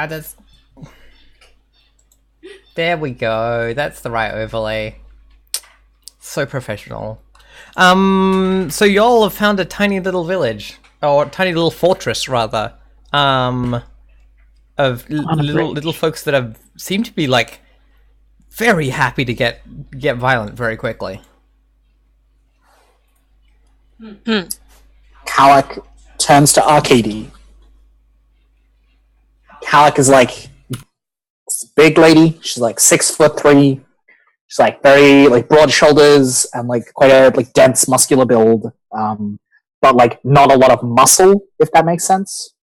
that's... There we go. That's the right overlay. So professional. So y'all have found a tiny little village, or a tiny little fortress, rather, of little folks that have seem to be like very happy to get violent very quickly. Calic turns to Arcady. Calic is like this big lady. She's like 6'3". She's like very like broad shoulders and like quite a like dense muscular build, but like not a lot of muscle, if that makes sense.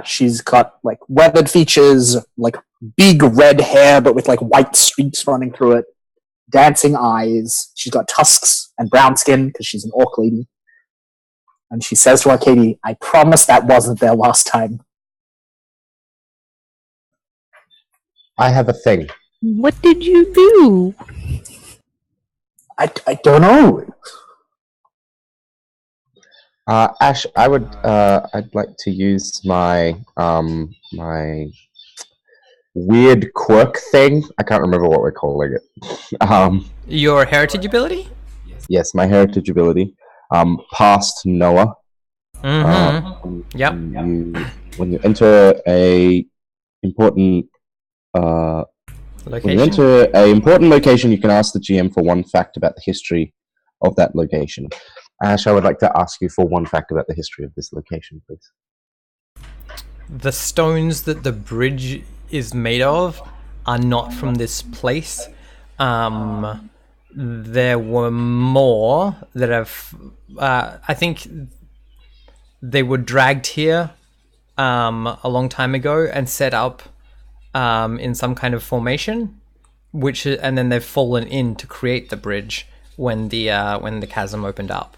She's got like weathered features, like big red hair, but with like white streaks running through it. Dancing eyes. She's got tusks and brown skin because she's an orc lady. And she says to Arcady, "I promise that wasn't there last time." I have a thing. What did you do? I don't know. Ash, I'd like to use my my weird quirk thing. I can't remember what we're calling it. Your heritage ability? Yes, my heritage ability. Past Noah. Mm-hmm. Yep. When you enter a important location. when you enter a important location, you can ask the GM for one fact about the history of that location. Ash, I would like to ask you for one fact about the history of this location, please. The stones that the bridge is made of are not from this place. There were more that have... I think they were dragged here a long time ago and set up in some kind of formation, and then they've fallen in to create the bridge when the chasm opened up.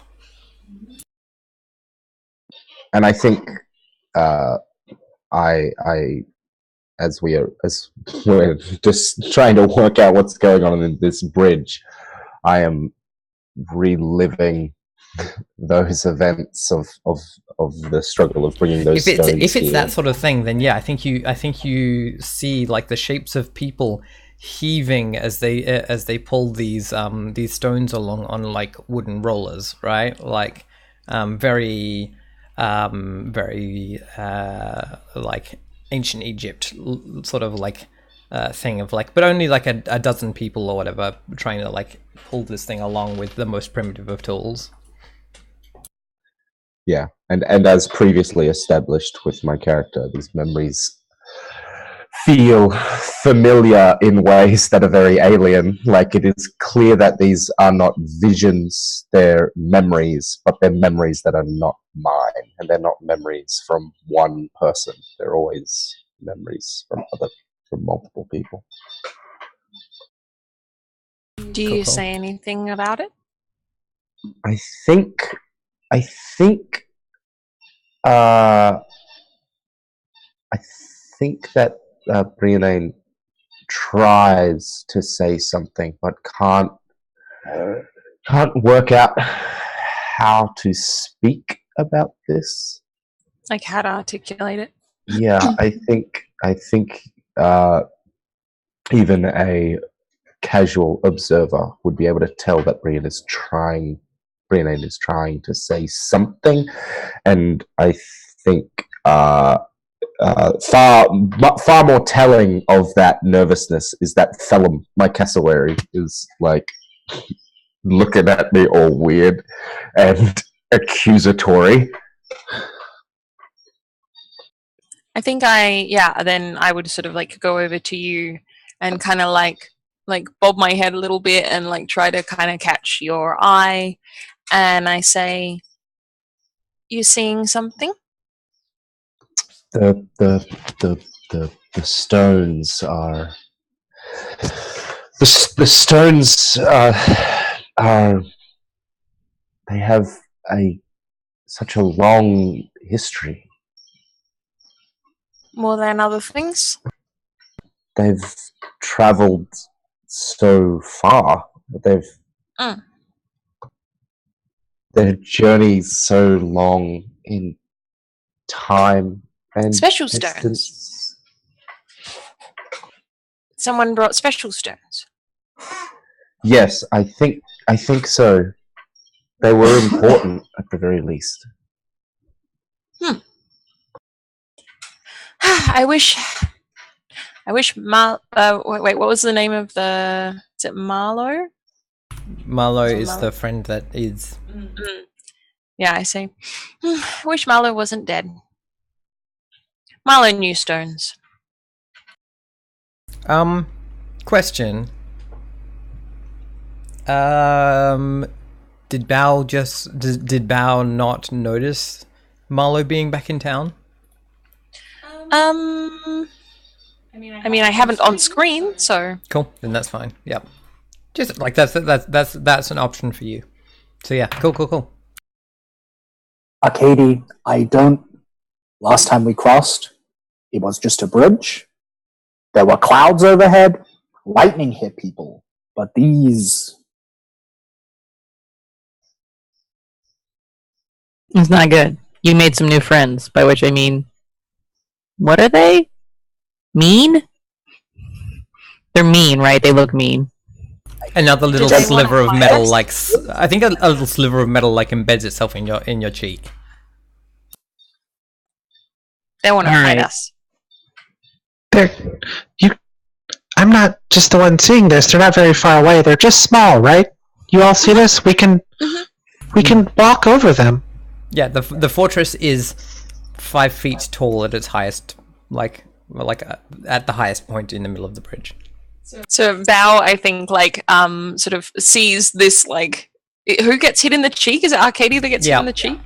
And I think as we're just trying to work out what's going on in this bridge, I am reliving those events of the struggle of bringing those stones. If it's that sort of thing, then yeah, I think you see like the shapes of people heaving as they pull these stones along on like wooden rollers, right? Like very like ancient Egypt sort of like thing of like, but only like a dozen people or whatever trying to like pull this thing along with the most primitive of tools. Yeah, and as previously established with my character, these memories feel familiar in ways that are very alien. Like, it is clear that these are not visions, they're memories, but they're memories that are not mine, and they're not memories from one person. They're always memories from multiple people. Do you say anything about it? I think that Brianne tries to say something, but can't work out how to speak about this. Like how to articulate it? Yeah, I think even a casual observer would be able to tell that Brianne is trying to say something, and I think far more telling of that nervousness is that Phelim, my cassowary, is like looking at me all weird and accusatory. I think then I would sort of like go over to you and kind of like bob my head a little bit and like try to kind of catch your eye, and I say, "You seeing something?" The stones are the stones are they have such a long history. More than other things? They've traveled so far. Their journey's so long in time and special distance. stones. Someone brought special stones. Yes, I think so. They were important at the very least. I wish wait, what was the name of the... Is it Marlowe? Marlowe is Marlowe? the friend that is. Yeah, I see. I wish Marlowe wasn't dead. Marlowe knew stones. Question. Did Bao not notice Marlowe being back in town? I mean, I haven't on screen, so... Cool, then that's fine. Yep. Just like that's an option for you. So yeah, cool. Arcady, last time we crossed, it was just a bridge. There were clouds overhead, lightning hit people, but these... It's not good. You made some new friends, by which I mean... What are they? Mean? They're mean, right? They look mean. Another little Did they sliver wanna of fight metal, us? like I think a little sliver of metal, like embeds itself in your cheek. They want to All fight right. us. I'm not just the one seeing this. They're not very far away. They're just small, right? You all see this? We can walk over them. Yeah, the fortress is 5 feet tall at its highest, like at the highest point in the middle of the bridge. So Bao, I think, like, sort of sees this, like... Who gets hit in the cheek? Is it Arcady that gets hit Yeah. in the cheek?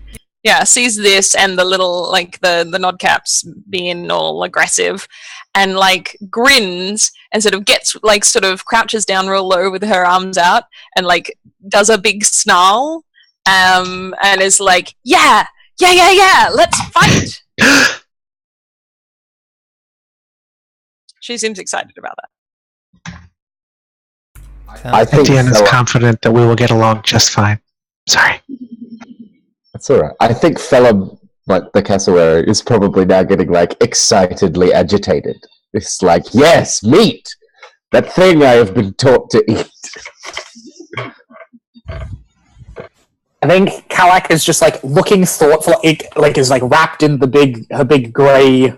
Yeah, sees this and the little, like, the nodcaps being all aggressive and, like, grins and sort of gets, like, sort of crouches down real low with her arms out and, like, does a big snarl and is like, yeah, let's fight! She seems excited about that. I think Diana's Phelim, confident that we will get along just fine. Sorry. that's all right. I think Phelim, like the cassowary, is probably now getting like excitedly agitated. It's like, yes, meat, that thing I have been taught to eat. I think Kalak is just like looking thoughtful, like is like wrapped in her big grey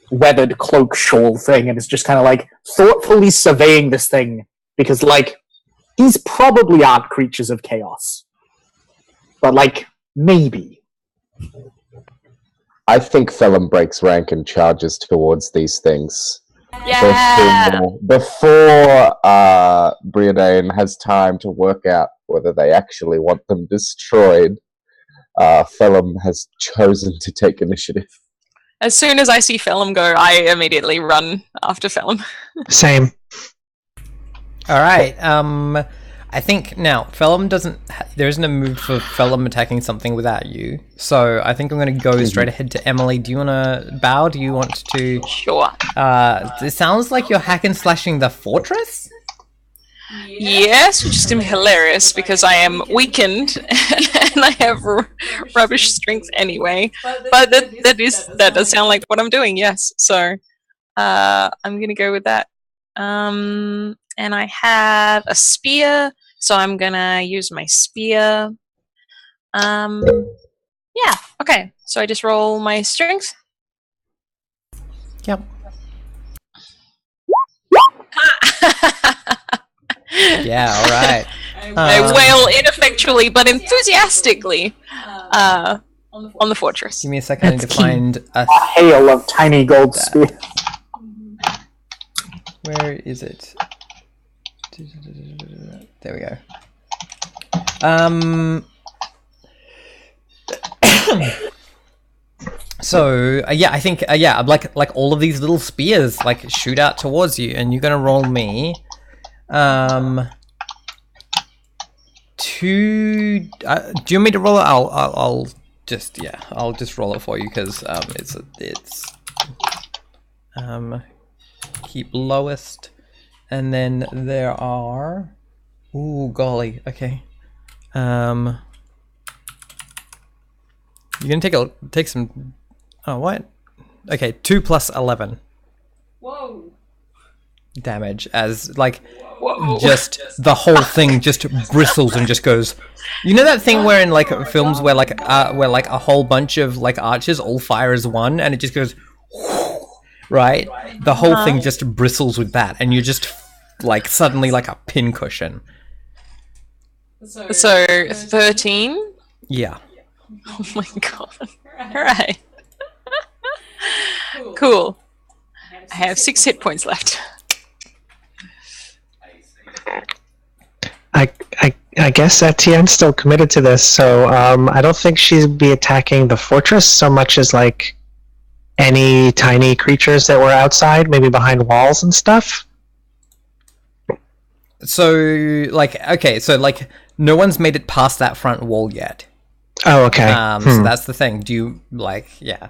weathered cloak shawl thing, and is just kind of like thoughtfully surveying this thing because like these probably aren't creatures of chaos, but like maybe. I think Phelim breaks rank and charges towards these things. Yeah! Before Brianne has time to work out whether they actually want them destroyed, Phelim has chosen to take initiative. As soon as I see Phelim go, I immediately run after Phelim. Same. All right. I think now Phelim doesn't. There isn't a move for Phelim attacking something without you. So I think I'm going to go straight ahead to Emily. Do you want to bow? Do you want to? Sure. It sounds like you're hack and slashing the fortress. Yes, which is hilarious because I am weakened and I have rubbish strength anyway. But that does sound like what I'm doing. Yes, so I'm gonna go with that. And I have a spear, so I'm gonna use my spear. Yeah. Okay. So I just roll my strength. Yep. Yeah. All right. I wail ineffectually but enthusiastically on the fortress. Give me a second. I need to find a. A hail of tiny gold spears. Where is it? There we go. So yeah, I think yeah, like all of these little spears like shoot out towards you, and you're gonna roll me. Two. Do you want me to roll it? I'll just I'll just roll it for you because it's keep lowest, and then there are. Ooh, golly. Okay. You're gonna take some. Oh, what? Okay, 2 plus 11. Whoa. damage as like just the whole thing just bristles and just goes. You know that thing where in like films where like a whole bunch of like archers all fire as one and it just goes right? The whole thing just bristles with that and you're just like suddenly like a pincushion. So 13. Yeah. Oh my god! All right. Cool. I have 6 hit points left. I guess Etienne's still committed to this, so I don't think she'd be attacking the fortress so much as like any tiny creatures that were outside, maybe behind walls and stuff. So like okay, so like no one's made it past that front wall yet. Oh, okay. So that's the thing. Do you like yeah?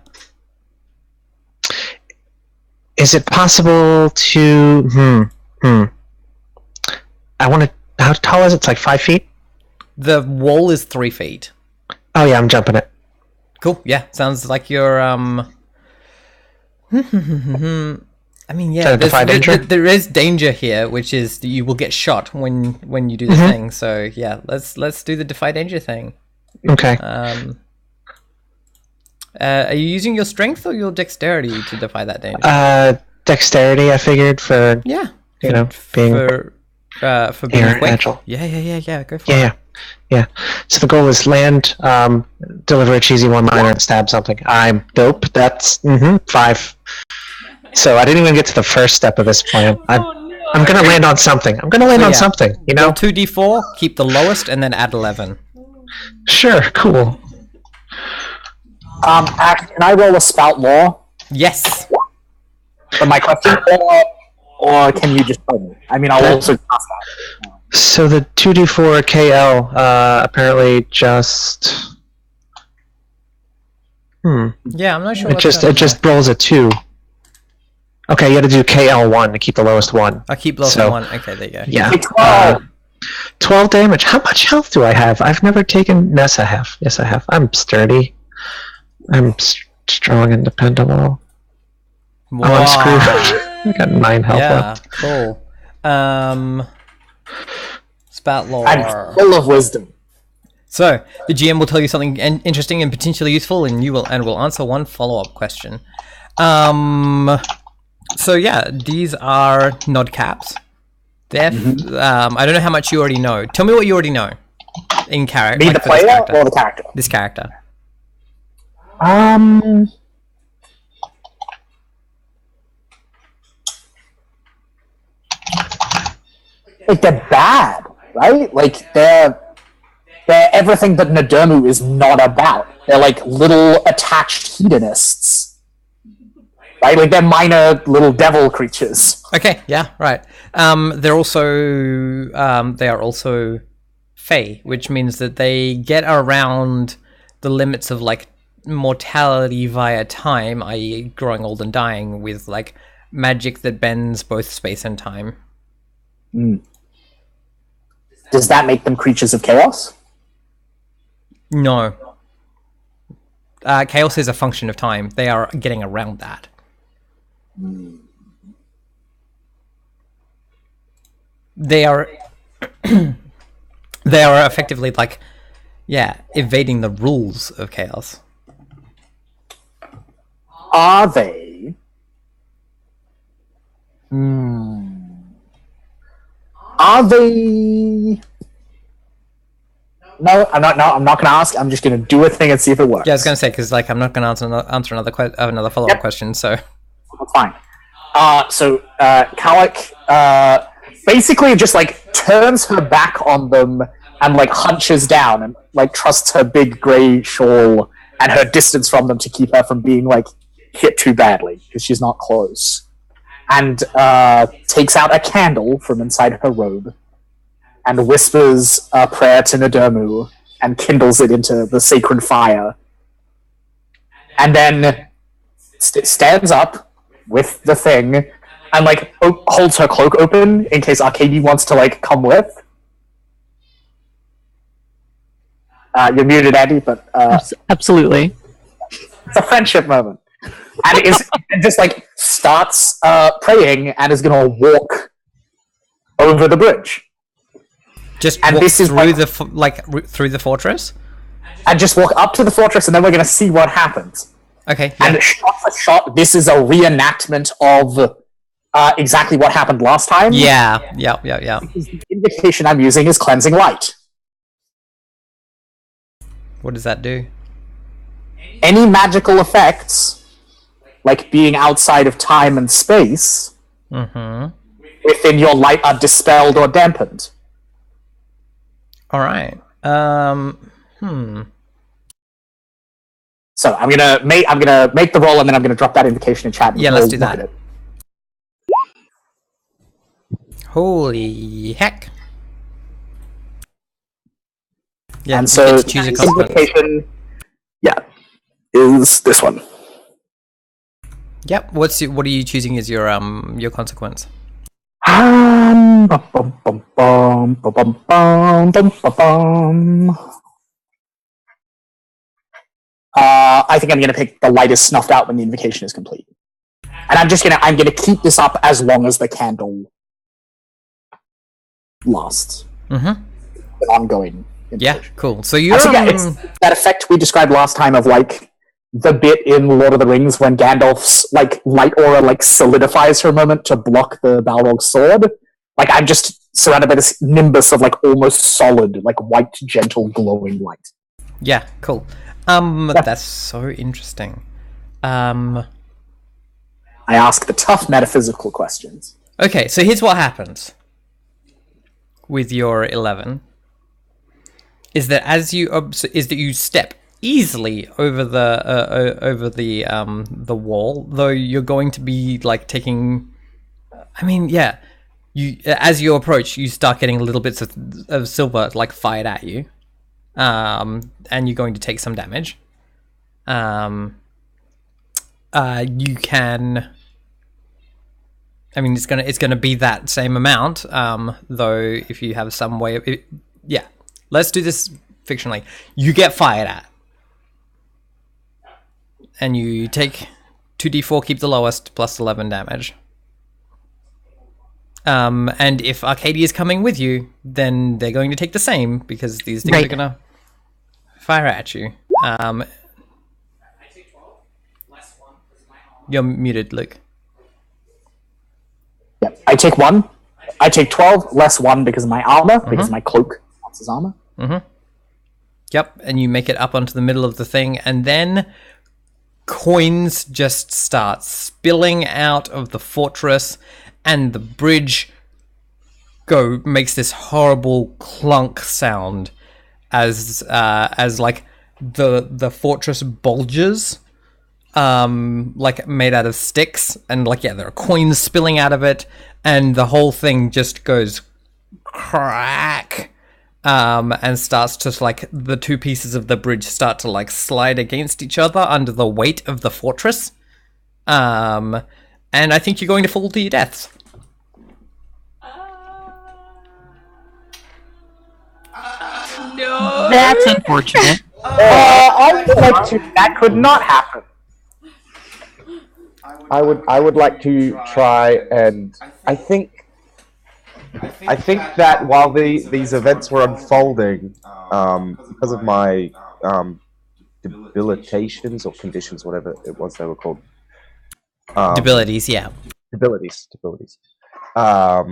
Is it possible to I want to. How tall is it? It's like 5 feet? The wall is 3 feet. Oh, yeah, I'm jumping it. Cool. Yeah, sounds like you're. I mean, yeah, there is danger here, which is you will get shot when you do the thing. So yeah, let's do the defy danger thing. Okay. Are you using your strength or your dexterity to defy that danger? Dexterity. I figured for yeah, being for being quick. agile. Yeah. Go for it. Yeah. So the goal is land, deliver a cheesy one-liner, and stab something. I'm dope. That's 5. So I didn't even get to the first step of this plan. I'm gonna land on something. I'm gonna land on something. You know, roll 2d4, keep the lowest, and then add 11. Sure. Cool. Can I roll a spout law? Yes. For my question, or can you just tell me? I mean, I'll also toss that. So the 2d4 KL apparently just. Yeah, I'm not sure. It just rolls a 2. Okay, you got to do KL1 to keep the lowest one. I keep lowest one. Okay, there you go. Yeah. 12 damage. How much health do I have? I've never taken. Yes, I have. I'm sturdy. I'm strong and dependable. Wow. Oh, I'm screwed. I got 9 health left. Cool. Spout lore. I'm full of wisdom. So the GM will tell you something interesting and potentially useful, and will answer one follow-up question. So yeah, these are nod caps. They're I don't know how much you already know. Tell me what you already know in character. Me, the player, or the character? This character. Like they're bad, right? Like they're everything that Nadermu is not about. They're like little attached hedonists, right? Like they're minor little devil creatures. Okay, yeah, right. They are also Fae, which means that they get around the limits of like mortality via time, i.e., growing old and dying, with like magic that bends both space and time. Does that make them creatures of chaos? No. Chaos is a function of time. They are getting around that. They are they are effectively like evading the rules of chaos. Are they? Are they? No, I'm not. No, I'm not going to ask. I'm just going to do a thing and see if it works. Yeah, I was going to say because like I'm not going to answer another follow-up question. So that's fine. So Kalik basically just like turns her back on them and like hunches down and like trusts her big grey shawl and her distance from them to keep her from being like hit too badly because she's not close. And takes out a candle from inside her robe and whispers a prayer to Nadermu and kindles it into the sacred fire. And then stands up with the thing and like holds her cloak open in case Arcady wants to like come with. You're muted, Andy, but Absolutely. It's a friendship moment. and is just like starts praying and is going to walk over the bridge. Just And walk this is through like- through the fortress. And just walk up to the fortress, and then we're going to see what happens. Okay. And shot for shot, this is a reenactment of exactly what happened last time. Yeah. Because the invocation I'm using is Cleansing Light. What does that do? Any magical effects, like being outside of time and space, within your light are dispelled or dampened. All right. So I'm gonna make the roll, and then I'm gonna drop that invocation in chat. And Yeah, we'll let's do look that. at it. Holy heck! Yeah, And you so get to choose a the consequence. invocation, is this one. Yep. What are you choosing as your consequence? Bum, bum, bum, bum, bum, bum, bum, bum, bum. I think I'm gonna pick the lightest snuffed out when the invocation is complete, and I'm gonna keep this up as long as the candle lasts. An ongoing. Yeah, cool. So you're So yeah, it's that effect we described last time of like the bit in Lord of the Rings when Gandalf's like light aura like solidifies for a moment to block the Balrog's sword. Like I'm just surrounded by this nimbus of like almost solid, like white, gentle, glowing light. yeah, cool. That's so interesting. I ask the tough metaphysical questions. Okay, so here's what happens with your 11 is that you step easily over the wall, though you're going to be like taking. I mean, yeah, as you approach, you start getting little bits of silver like fired at you, and you're going to take some damage. You can. I mean, it's gonna be that same amount, though. If you have some way of yeah, let's do this fictionally. You get fired at, and you take 2d4, keep the lowest, plus 11 damage. And if Arcadia is coming with you, then they're going to take the same because these things are gonna fire at you. You're muted, Luke. Yep. I take 1. I take 12 less 1 because of my armor, because my cloak counts as armor. Yep, and you make it up onto the middle of the thing, and then coins just start spilling out of the fortress, and the bridge makes this horrible clunk sound as like the fortress bulges, like made out of sticks, and like there are coins spilling out of it, and the whole thing just goes crack. And starts to like the two pieces of the bridge start to like slide against each other under the weight of the fortress. And I think you're going to fall to your deaths. No. That's unfortunate. I would like to. That could not happen. I would like to try, and I think that while these events were unfolding, because of my debilitations or conditions, whatever it was they were called, Debilities, yeah. Debilities. I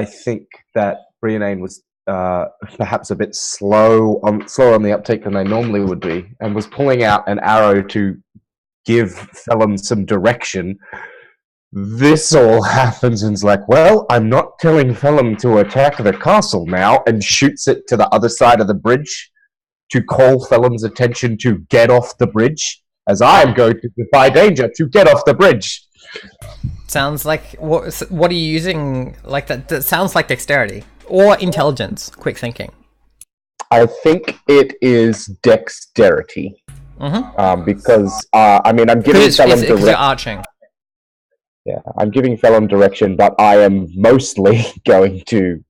think that Brianane was perhaps a bit slower on the uptake than they normally would be, and was pulling out an arrow to give Felon some direction. This all happens and is like, well, I'm not telling Felon to attack the castle now, and shoots it to the other side of the bridge to call Felon's attention to get off the bridge, as I am going to defy danger to get off the bridge. Sounds like what are you using? Like that sounds like dexterity or intelligence. Quick thinking. I think it is dexterity. Because I mean, I'm giving Felon because you're arching. Yeah, I'm giving Felon direction, but I am mostly going to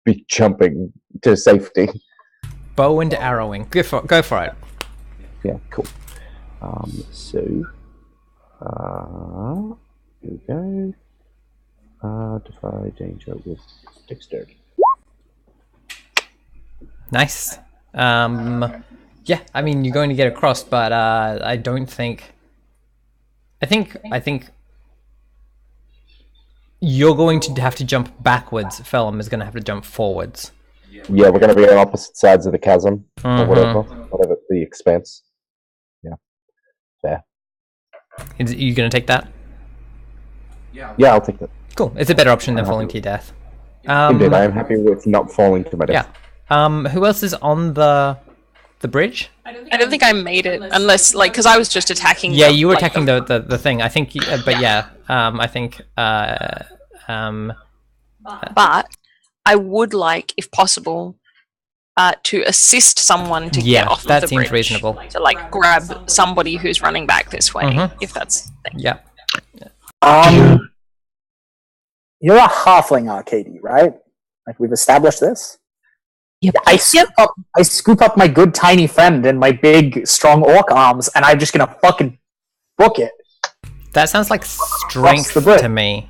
be jumping to safety. Bow and arrowing. Go for it. Yeah, cool. So Here we go. Defy danger with dexterity. Nice. Yeah, I mean, you're going to get across, but I don't think... I think you're going to have to jump backwards. Phelim is going to have to jump forwards. Yeah, we're going to be on opposite sides of the chasm, or whatever the expanse. Yeah, fair. Are you going to take that? Yeah, I'll take that. Cool. It's a better option than falling to your death. Indeed, I am happy with not falling to my death. Yeah. Who else is on the bridge? I don't think I made it unless, like, because I was just attacking. Yeah, you were attacking the thing. I think, but yeah, I think. But I would like, if possible, to assist someone to get off of the bridge. That seems reasonable. To like grab somebody who's running back this way, if that's the thing. Yeah. You're a halfling, Arcady, right? Like we've established this. Yep. I scoop up my good tiny friend in my big strong orc arms, and I'm just gonna fucking book it. That sounds like strength to me.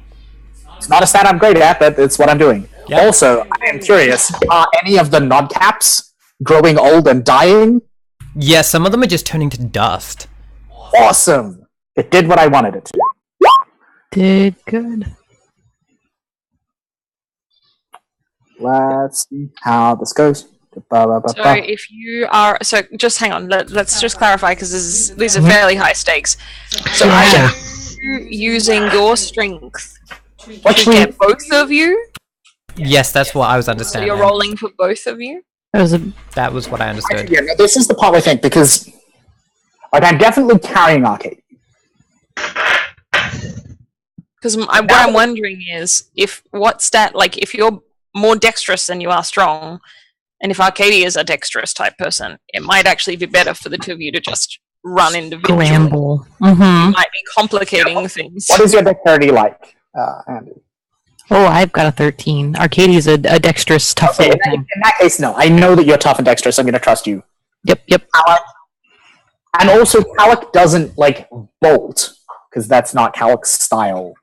It's not a stat I'm great at, but it's what I'm doing. Yep. Also, I am curious, are any of the nodcaps growing old and dying? Yeah, some of them are just turning to dust. Awesome! It did what I wanted it to. Did good. Let's see how this goes. So if you are... So just hang on. Let's just clarify, because these are fairly high stakes. So are you using your strength to get both of you? Yes, that's what I was So understanding. you're rolling for both of you? That was what I understood. Actually, yeah, no, this is the part I think, because like I'm definitely carrying Arcade. Because what I'm wondering is, if you're more dexterous than you are strong, and if Arcadia is a dexterous type person, it might actually be better for the two of you to just run individually. Scramble. It might be complicating things. What is your dexterity like, Andy? Oh, I've got a 13. Arcadie's a dexterous, tough little thing. In that case, no. I know that you're tough and dexterous. I'm going to trust you. Yep. And also, Calic doesn't, like, bolt, because that's not Calic's style.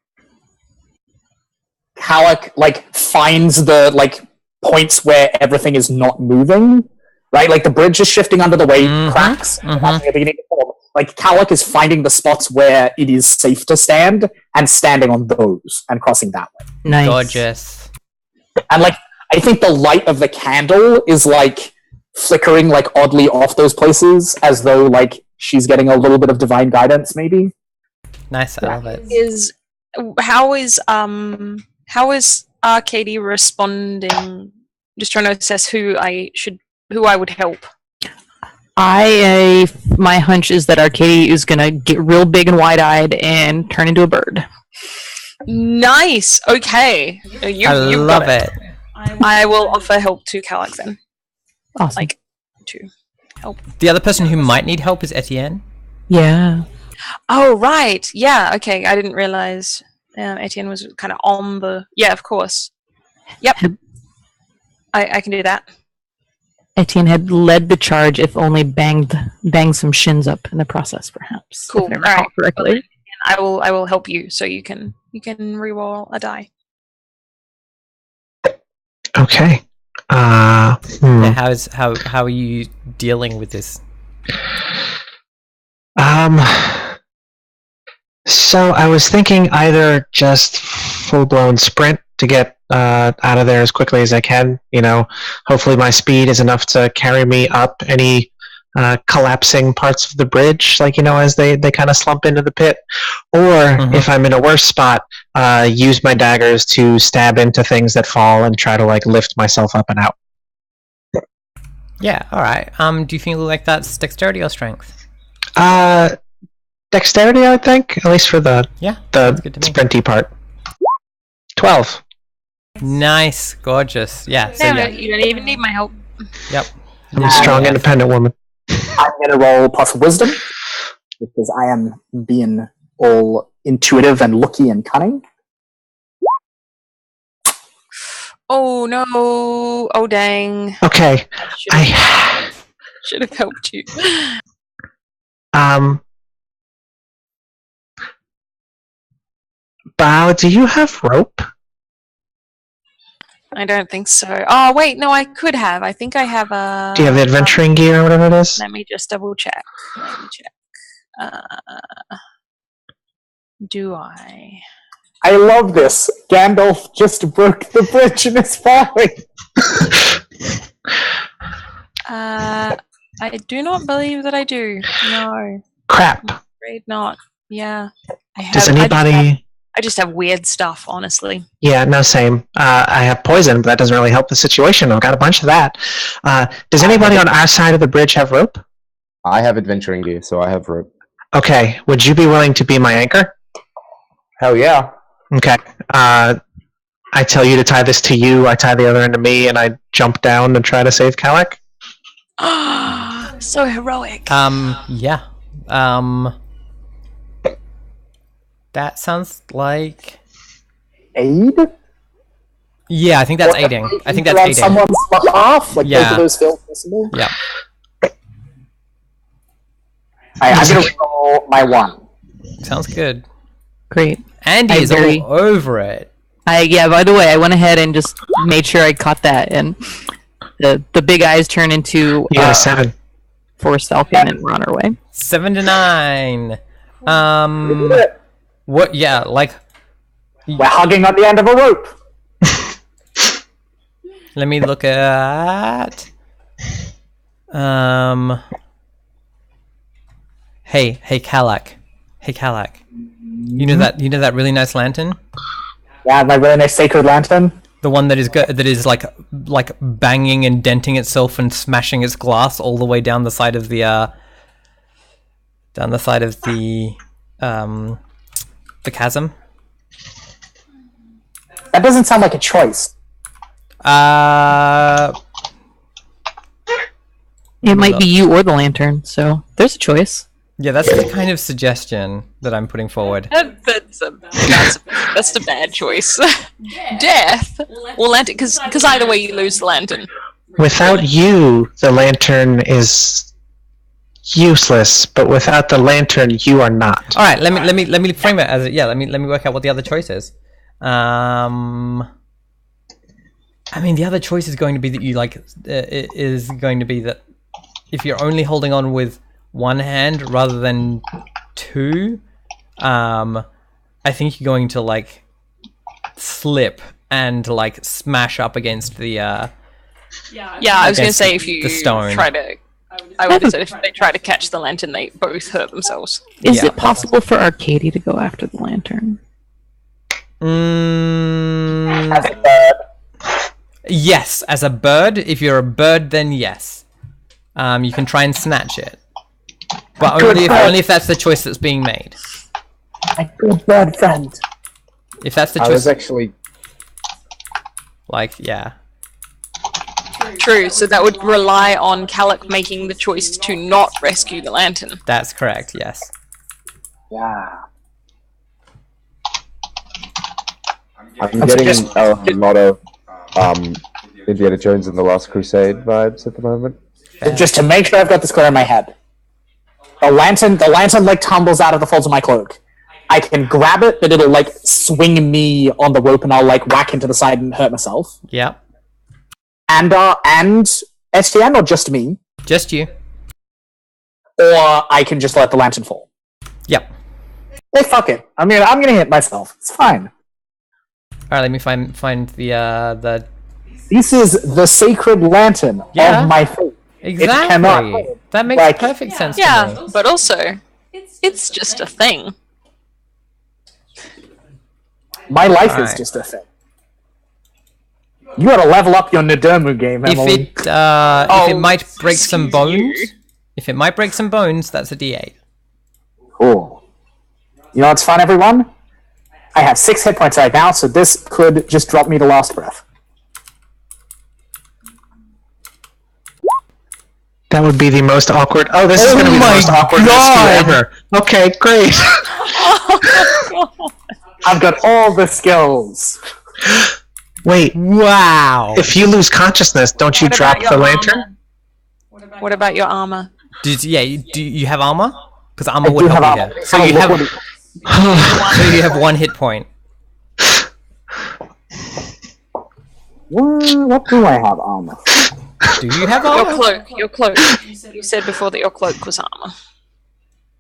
Calic, like, finds the, like, points where everything is not moving, right? Like, the bridge is shifting under the weight, cracks, at the beginning of the form. Like, Calic is finding the spots where it is safe to stand, and standing on those, and crossing that way. Nice. Gorgeous. And, like, I think the light of the candle is, like, flickering, like, oddly off those places, as though, like, she's getting a little bit of divine guidance, maybe. Nice, I love it. How is Arcady responding? Just trying to assess who I would help. My hunch is that Arcady is gonna get real big and wide-eyed and turn into a bird. Nice. Okay. I love it. I will offer help to Calic then. Awesome. Like, to help. The other person who might need help is Etienne. Yeah. Oh, right. Yeah, okay. I didn't realize Etienne was kind of on the... Yeah, of course. Yep. I can do that. Etienne had led the charge, if only banged some shins up in the process, perhaps. Cool. If I recall correctly. I will help you, so you can reroll a die. Okay. Yeah, how are you dealing with this? So I was thinking either just full-blown sprint to get out of there as quickly as I can. You know, hopefully my speed is enough to carry me up any collapsing parts of the bridge, like, you know, as they kind of slump into the pit. Or if I'm in a worse spot, use my daggers to stab into things that fall and try to, like, lift myself up and out. Yeah, alright. Do you feel like that's dexterity or strength? Dexterity, I think, at least for the sprinty part. 12. Nice, gorgeous. Yeah, so yeah. You don't even need my help. Yep. I'm a strong, independent woman. I'm going to roll plus wisdom, because I am being all intuitive and looky and cunning. Oh, no. Oh, dang. Okay. I should have helped you. Bao, do you have rope? I don't think so. Oh wait, no, I could have. I think I have a. Do you have the adventuring gear or whatever it is? Let me just double check. Let me check. Do I? I love this. Gandalf just broke the bridge and is falling. I do not believe that I do. No, Crap. afraid not. Yeah. Does anybody... I just have weird stuff, honestly. Yeah, no, same. I have poison, but that doesn't really help the situation. I've got a bunch of that. Does anybody on our side of the bridge have rope? I have adventuring gear, so I have rope. Okay, would you be willing to be my anchor? Hell yeah. Okay. I tell you to tie this to you, I tie the other end to me, and I jump down and try to save Kalak? So heroic. Yeah. That sounds like... Aid? Yeah, I think that's aiding. I think that's on aiding. someone's behalf? Like, Yeah. both of those feel possible? Yeah. I'm gonna roll my 1. Sounds good. Great. Andy is all over it. Yeah, by the way, I went ahead and just made sure I caught that, and the big eyes turn into You got a 7. Forest Falcon, and we're on our way. 7 to 9. What? Yeah, like... We're hugging on the end of a rope. Let me look at... Hey, Kalak. Hey, Kalak. You know that really nice lantern? Yeah, my really nice sacred lantern. The one that is like banging and denting itself and smashing its glass all the way down the side of the chasm. That doesn't sound like a choice. It might be you or the lantern, so there's a choice. Yeah, that's the kind of suggestion that I'm putting forward. That's a bad choice. Death or lantern, because either way you lose the lantern. Without you, the lantern is useless, but without the lantern, you are not. All right, let me frame it as let me work out what the other choice is. I mean, the other choice is going to be that you is going to be that if you're only holding on with one hand rather than 2, I think you're going to like slip and like smash up against the I was going to say if you the stone. I would have said if they try to catch the lantern, they both hurt themselves. Is it possible for Arcady to go after the lantern? As a bird. Yes, as a bird. If you're a bird, then yes. You can try and snatch it, but only if that's the choice that's being made. My good bird friend. If that's the choice, I was actually... like, yeah. True, so that would rely on Kalak making the choice to not rescue the lantern. That's correct, yes. Yeah. I'm getting a lot of Indiana Jones and the Last Crusade vibes at the moment. Just to make sure I've got this clear in my head. The lantern like tumbles out of the folds of my cloak. I can grab it, but it'll like swing me on the rope and I'll like whack into the side and hurt myself. Yep. And STN or just me? Just you. Or I can just let the lantern fall. Yep. Hey, fuck it. I'm gonna hit myself. It's fine. Alright, let me find the... This is the sacred lantern of my faith. Exactly. It cannot, that makes like, perfect sense to Yeah, me. but also, it's just a thing. My life is Alright. just a thing. You gotta level up your Nadermu game, Emily. If it might break some bones, if it might break some bones, that's a D8. Cool. You know what's fun, everyone? I have 6 hit points right now, so this could just drop me to last breath. That would be the most awkward... Oh, this is going to be the most awkward rescue ever. Okay, great. I've got all the skills. Wait, Wow. if you lose consciousness, don't you What drop about the your lantern? armor? What about your armor? Do you have armor? Because armor I would do help have you armor. here. So you have 1 hit point. What do I have armor? Do you have Your armor? cloak. Your cloak. You said before that your cloak was armor.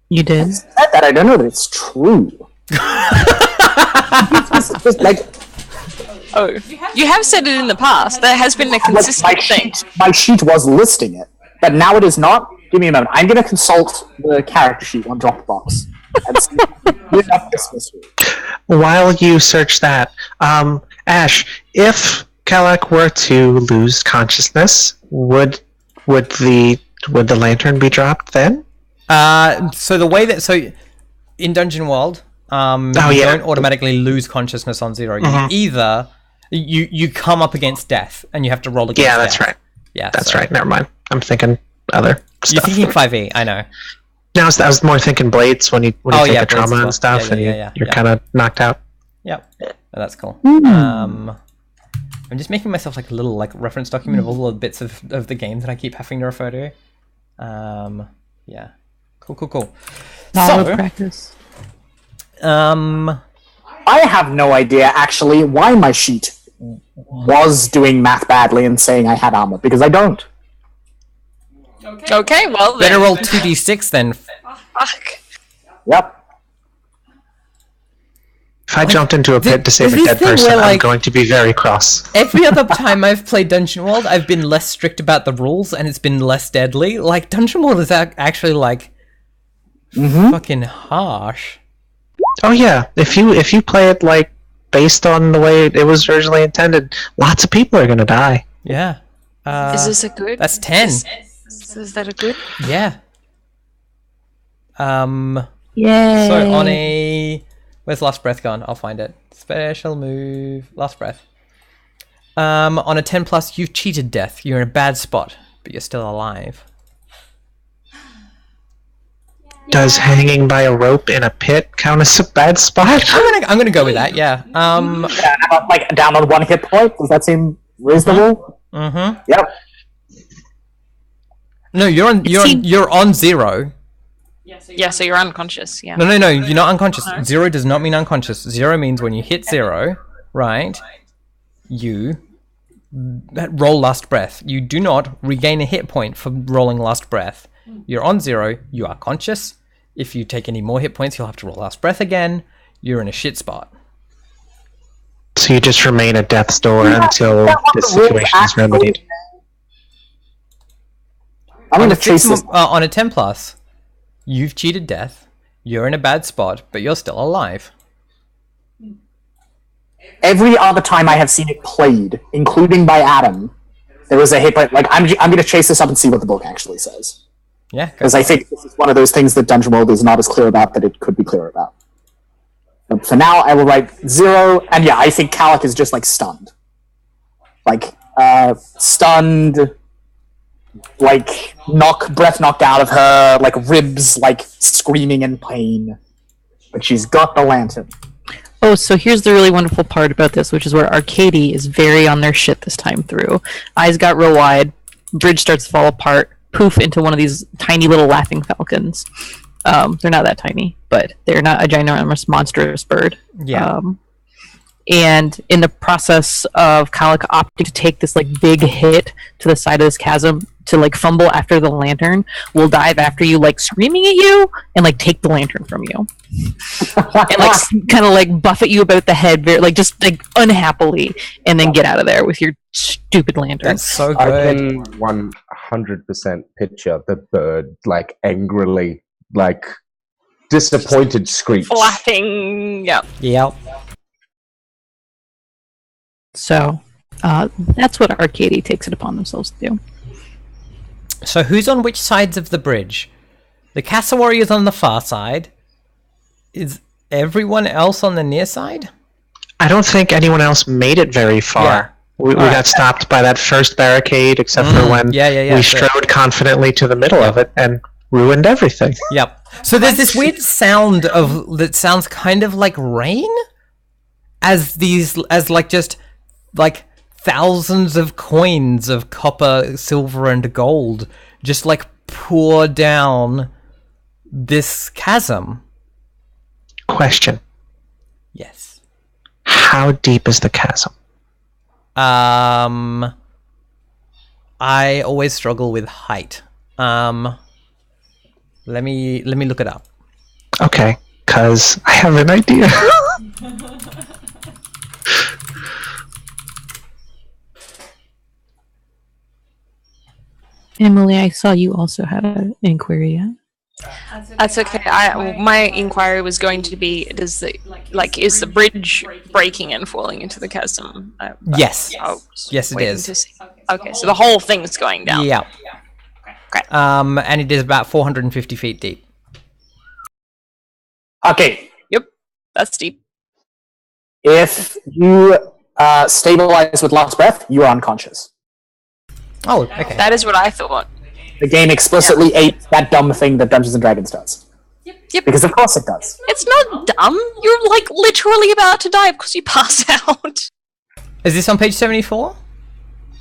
You did. Said that, I don't know that it's true. It's just like Oh, you have said it in the past. There has been a my consistent thing. sheet, my sheet was listing it, but now it is not. Give me a moment. I'm going to consult the character sheet on Dropbox and see if up this mystery. While you search that, Ash, if Kalak were to lose consciousness, would the lantern be dropped then? So the way that in Dungeon World, you don't automatically lose consciousness on zero. You either you come up against death and you have to roll against. Yeah, that's death. right. Yeah, That's right. Never mind. I'm thinking other You're stuff. thinking 5e. I know. No, I was more thinking blades when you take Blades a as trauma well. and stuff, Yeah, and you're kind of knocked out. Yep. Oh, that's cool. I'm just making myself like a little like reference document of all the bits of the game that I keep having to refer to. Yeah. Cool. Solid practice. I have no idea actually why my sheet was doing math badly and saying I had armor because I don't. Okay, well then. Better roll 2d6 then. Fuck. Yep. If I jumped into a pit to save a this dead thing person, where, I'm like- going to be very cross. Every other time I've played Dungeon World, I've been less strict about the rules and it's been less deadly. Like Dungeon World is actually like fucking harsh. Oh yeah, if you play it like based on the way it was originally intended, lots of people are going to die. Yeah. Is this a good? That's 10. Is that a good? Yeah. Yay. So on a... Where's Last Breath gone? I'll find it. Special move. Last Breath. On a 10 plus, you've cheated death. You're in a bad spot, but you're still alive. Does hanging by a rope in a pit count as a bad spot? I'm gonna go with that, yeah. Like down on 1 hit point. Does that seem reasonable? Mm-hmm. Yep. No, you're on 0. Yeah, so you're unconscious. Yeah. No, you're not unconscious. 0 does not mean unconscious. 0 means when you hit 0, right, you roll Last Breath. You do not regain a hit point for rolling Last Breath. You're on 0, you are conscious. If you take any more hit points, you'll have to roll Last Breath again. You're in a shit spot. So you just remain at death's door until this situation is remedied. I'm going to chase this. On a 10 plus, you've cheated death. You're in a bad spot, but you're still alive. Every other time I have seen it played, including by Adam, there was a hit point. Like I'm going to chase this up and see what the book actually says. Yeah, go Because I think this is one of those things that Dungeon World is not as clear about that it could be clearer about. So now I will write 0, and yeah, I think Kalak is just like stunned. Like, stunned, like, breath knocked out of her, like ribs, like screaming in pain. But she's got the lantern. Oh, so here's the really wonderful part about this, which is where Arcady is very on their shit this time through. Eyes got real wide, bridge starts to fall apart, poof into one of these tiny little laughing falcons. They're not that tiny, but they're not a ginormous monstrous bird. Yeah. And in the process of Kalak opting to take this like big hit to the side of this chasm to like fumble after the lantern, will dive after you like screaming at you and like take the lantern from you. And like kind of like buffet you about the head very like just like unhappily and then get out of there with your stupid lantern. That's so I good. can 100% picture the bird like angrily, like disappointed screech. Flapping. Yeah. Yep. So that's what Arcady takes it upon themselves to do. So who's on which sides of the bridge? The Cassowary is on the far side. Is everyone else on the near side? I don't think anyone else made it very far. Yeah. We got stopped by that first barricade, except for when we strode confidently to the middle of it and ruined everything. Yep. So there's this weird sound that sounds kind of like rain, as like just like thousands of coins of copper, silver, and gold just like pour down this chasm. Question: Yes. how deep is the chasm? I always struggle with height. Let me look it up. Okay, cause I have an idea. Emily, I saw you also had an inquiry. Yeah? That's okay. My inquiry was going to be: is the bridge breaking and falling into the chasm? Yes. Yes, it Waiting is. to see. Okay, so the whole thing's going down. Yeah. Okay. And it is about 450 feet deep. Okay, Yep, that's deep. if you stabilize with last breath, you are unconscious. Oh, okay. That is what I thought. The game explicitly ate that dumb thing that Dungeons and Dragons does. Yep. Because of course it does. It's not dumb. You're like literally about to die because you pass out. Is this on page 74?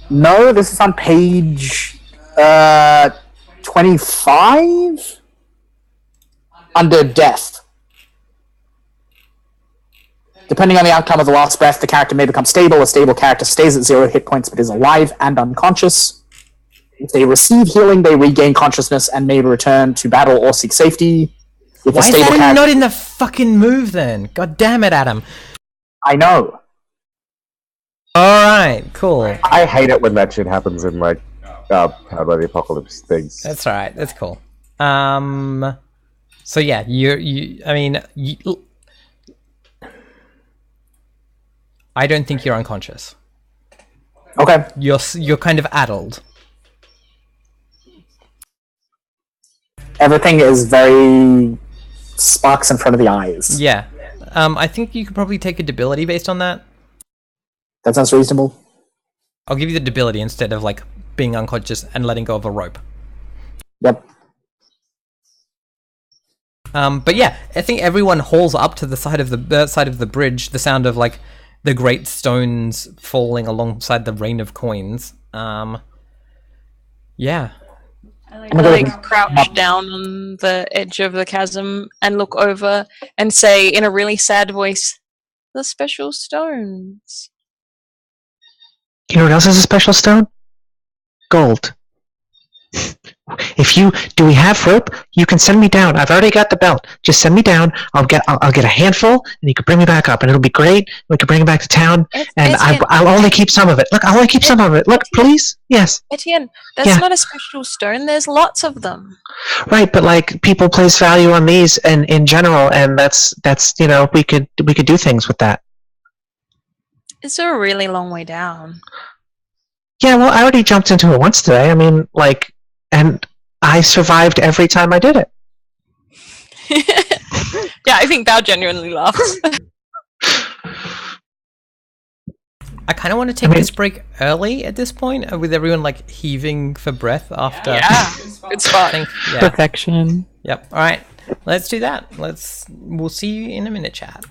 No, this is on page 25? Under death. Depending on the outcome of the last breath, the character may become stable. A stable character stays at 0 hit points but is alive and unconscious. If they receive healing, they regain consciousness and may return to battle or seek safety. With Why a is stable that character, not in the fucking move then? God damn it, Adam. I know. Alright, cool. I hate it when that shit happens in like Powered by the Apocalypse things. That's alright, that's cool. So yeah, I don't think you're unconscious. Okay. You're kind of addled. Everything is very sparks in front of the eyes. Yeah. I think you could probably take a debility based on that. That sounds reasonable. I'll give you the debility instead of like being unconscious and letting go of a rope. Yep. But yeah, I think everyone hauls up to the side of the bridge. The sound of like the great stones falling alongside the rain of coins. Yeah. I crouch down on the edge of the chasm and look over and say in a really sad voice, "The special stones." You know what else is a special stone? Gold. Do we have rope? You can send me down. I've already got the belt. Just send me down. I'll get a handful, and you can bring me back up, and it'll be great. We can bring it back to town, and I'll only keep some of it. Look, I'll only keep some of it. Look, please. Yes. Etienne, that's not a special stone. There's lots of them. Right, but like people place value on these, and in general, and that's we could do things with that. It's a really long way down. Yeah, well, I already jumped into it once today. I mean, like, and I survived every time I did it. Yeah, I think Bao genuinely laughs. I kind of want to take this break early at this point, with everyone like heaving for breath after. Yeah, good spot. Perfection. Yep. All right. Let's do that. We'll see you in a minute, chat.